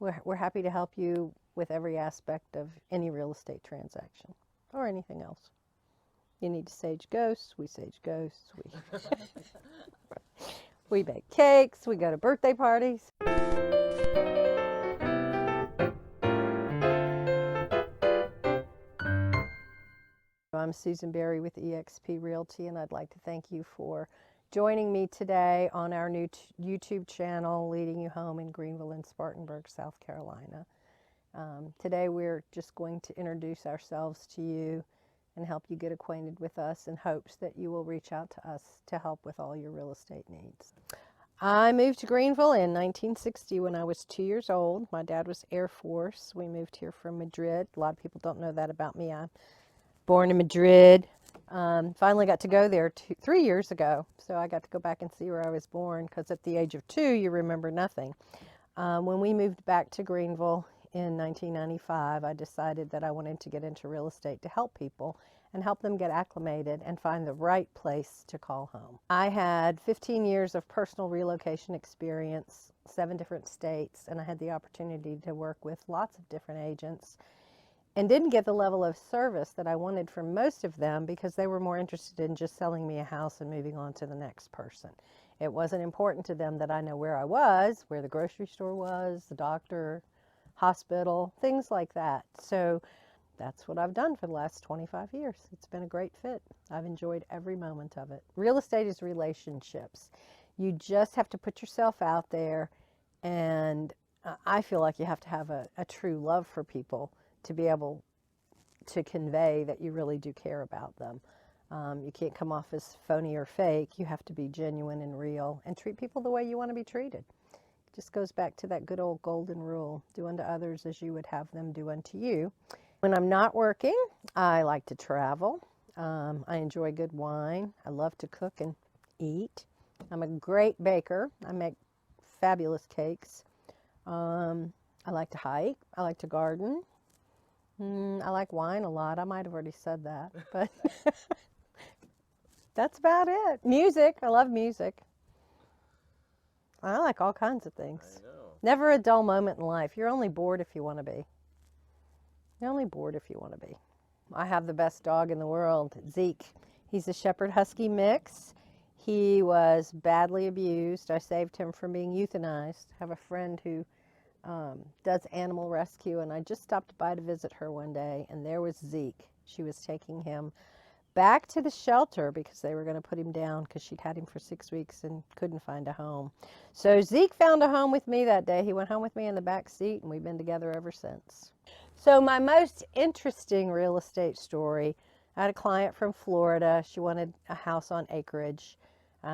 we're happy to help you with every aspect of any real estate transaction or anything else. You need to sage ghosts, we sage ghosts. We bake cakes, we go to birthday parties. I'm Susan Berry with eXp Realty, and I'd like to thank you for joining me today on our new YouTube channel, Leading You Home in Greenville and Spartanburg, South Carolina. Today we're just going to introduce ourselves to you and help you get acquainted with us in hopes that you will reach out to us to help with all your real estate needs. I moved to Greenville in 1960 when I was 2 years old. My dad was Air Force. We moved here from Madrid. A lot of people don't know that about me. I'm born in Madrid. Finally got to go there 3 years ago, so I got to go back and see where I was born, because at the age of 2 you remember nothing. When we moved back to Greenville in 1995, I decided that I wanted to get into real estate to help people and help them get acclimated and find the right place to call home. I had 15 years of personal relocation experience, 7 different states, and I had the opportunity to work with lots of different agents, and didn't get the level of service that I wanted from most of them because they were more interested in just selling me a house and moving on to the next person. It wasn't important to them that I know where I was, where the grocery store was, the doctor, hospital, things like that. So that's what I've done for the last 25 years. It's been a great fit. I've enjoyed every moment of it. Real estate is relationships. You just have to put yourself out there, and I feel like you have to have a true love for people to be able to convey that you really do care about them. You can't come off as phony or fake. You have to be genuine and real and treat people the way you want to be treated. It just goes back to that good old golden rule: do unto others as you would have them do unto you. When I'm not working, I like to travel. I enjoy good wine. I love to cook and eat. I'm a great baker. I make fabulous cakes. I like to hike. I like to garden. I like wine a lot. I might have already said that, but that's about it. Music. I love music. I like all kinds of things. I know. Never a dull moment in life. You're only bored if you want to be. You're only bored if you want to be. I have the best dog in the world, Zeke. He's a Shepherd Husky mix. He was badly abused. I saved him from being euthanized. I have a friend who does animal rescue, and I just stopped by to visit her one day, and there was Zeke. She was taking him back to the shelter because they were going to put him down because she'd had him for 6 weeks and couldn't find a home. So Zeke found a home with me that day. He went home with me in the back seat, and we've been together ever since. So my most interesting real estate story, I had a client from Florida. She wanted a house on acreage.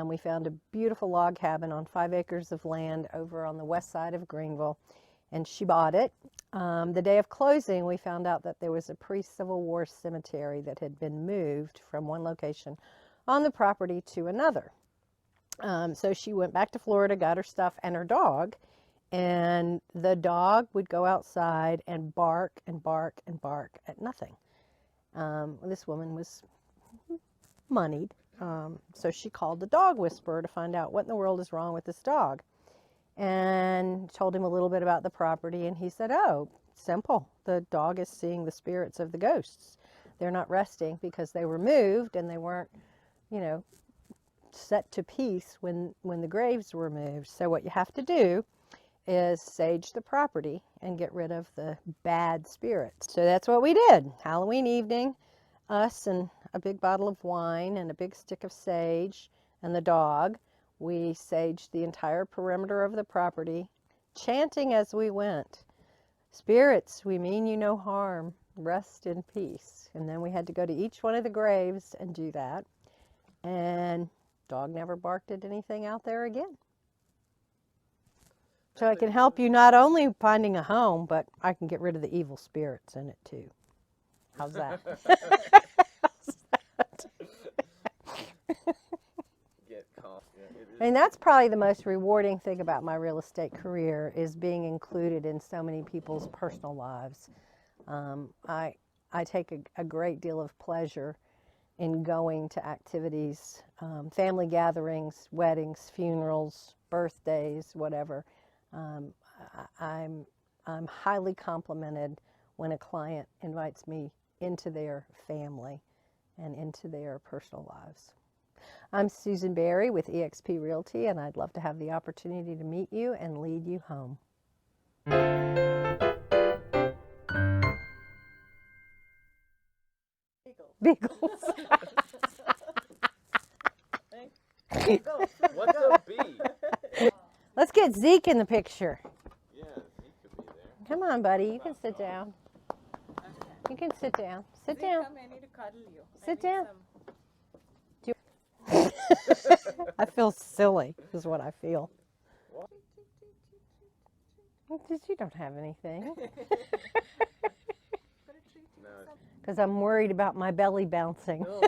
We found a beautiful log cabin on 5 acres of land over on the west side of Greenville, and she bought it. The day of closing, we found out that there was a pre-Civil War cemetery that had been moved from one location on the property to another. So she went back to Florida, got her stuff and her dog, and the dog would go outside and bark and bark and bark at nothing. This woman was moneyed. So she called the dog whisperer to find out what in the world is wrong with this dog, and told him a little bit about the property, and he said, oh, simple. The dog is seeing the spirits of the ghosts. They're not resting because they were moved and they weren't, set to peace when the graves were moved. So what you have to do is sage the property and get rid of the bad spirits. So that's what we did. Halloween evening, us and a big bottle of wine and a big stick of sage and the dog, we saged the entire perimeter of the property, chanting as we went, spirits, we mean you no harm, rest in peace. And then we had to go to each one of the graves and do that. And dog never barked at anything out there again. So I can help you not only finding a home, but I can get rid of the evil spirits in it too. How's that? And that's probably the most rewarding thing about my real estate career, is being included in so many people's personal lives. I take a great deal of pleasure in going to activities, family gatherings, weddings, funerals, birthdays, whatever. I'm highly complimented when a client invites me into their family and into their personal lives. I'm Susan Berry with eXp Realty, and I'd love to have the opportunity to meet you and lead you home. Beagles. What's a bee? Let's get Zeke in the picture. Yeah, he could be there. Come on, buddy. You can sit down. You can sit down. Sit down. Come, I need to cuddle you. Sit down. I feel silly, is what I feel. What? You don't have anything. No. Because I'm worried about my belly bouncing. No.